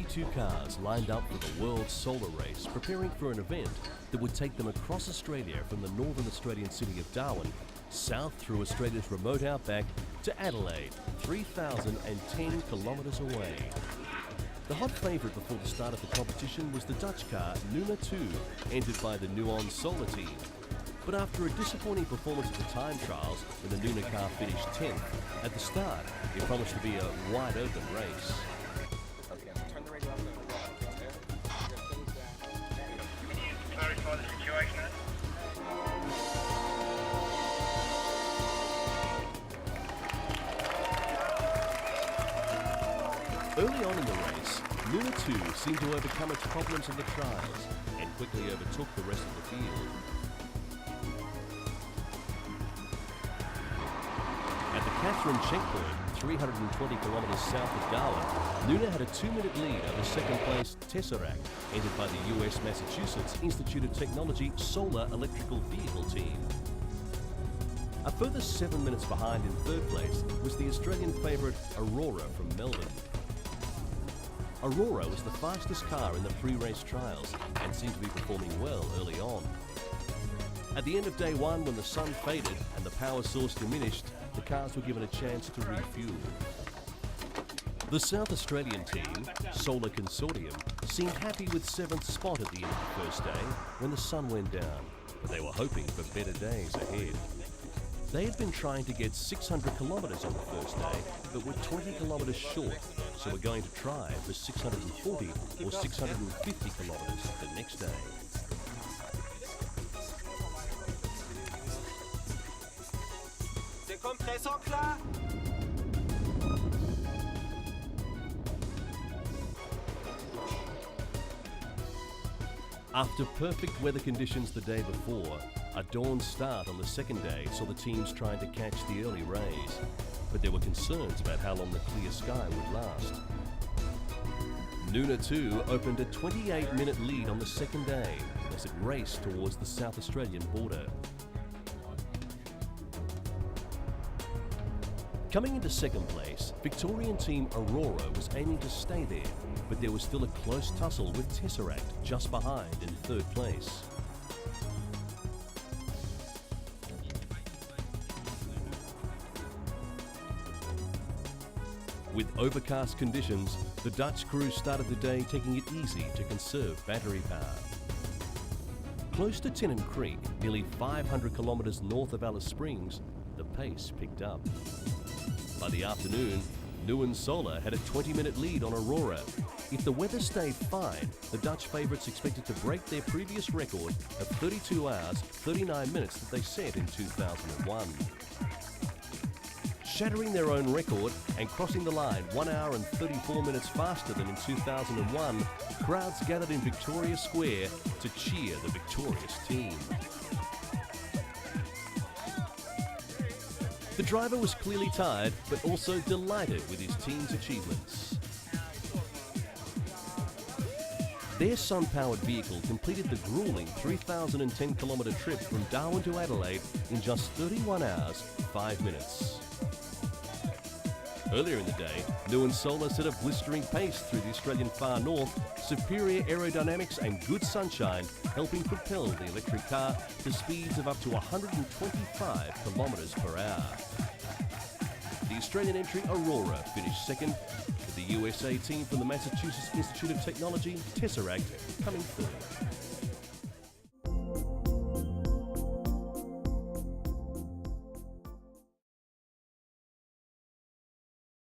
32 cars lined up for the World Solar Race, preparing for an event that would take them across Australia from the northern Australian city of Darwin, south through Australia's remote outback to Adelaide, 3,010 kilometres away. The hot favourite before the start of the competition was the Dutch car Nuna 2, entered by the Nuon Solar team. But after a disappointing performance at the time trials, when the Nuna car finished 10th, at the start it promised to be a wide open race. Turn the radio up. Clarify the situation. Early on in the race, Nuna 2 seemed to overcome its problems in the trials and quickly overtook the rest of the field. At the Catherine checkpoint, 320 kilometres south of Darwin, Nuna had a 2-minute lead over second-place Tesseract, entered by the US-Massachusetts Institute of Technology Solar Electrical Vehicle team. A further 7 minutes behind in third place was the Australian favourite Aurora from Melbourne. Aurora was the fastest car in the pre-race trials and seemed to be performing well early on. At the end of day one, when the sun faded and the power source diminished, the cars were given a chance to refuel. The South Australian team, Solar Consortium, seemed happy with 7th spot at the end of the first day when the sun went down, but they were hoping for better days ahead. They had been trying to get 600 kilometres on the first day, but were 20 kilometres short, so were going to try for 640 or 650 kilometres the next day. Kompressor klar! After perfect weather conditions the day before, a dawn start on the second day saw the teams trying to catch the early rays, but there were concerns about how long the clear sky would last. Nuna 2 opened a 28-minute lead on the second day as it raced towards the South Australian border. Coming into second place, Victorian team Aurora was aiming to stay there, but there was still a close tussle with Tesseract just behind in third place. With overcast conditions, the Dutch crew started the day taking it easy to conserve battery power. Close to Tennant Creek, nearly 500 kilometres north of Alice Springs, the pace picked up. By the afternoon, Nuon Solar had a 20-minute lead on Aurora. If the weather stayed fine, the Dutch favourites expected to break their previous record of 32 hours, 39 minutes that they set in 2001. Shattering their own record and crossing the line 1 hour and 34 minutes faster than in 2001, crowds gathered in Victoria Square to cheer the victorious team. The driver was clearly tired, but also delighted with his team's achievements. Their sun-powered vehicle completed the grueling 3,010 kilometre trip from Darwin to Adelaide in just 31 hours, 5 minutes. Earlier in the day, Nuon Solar set a blistering pace through the Australian far north, superior aerodynamics and good sunshine helping propel the electric car to speeds of up to 125 kilometres per hour. The Australian entry Aurora finished second, with the USA team from the Massachusetts Institute of Technology, Tesseract, coming third.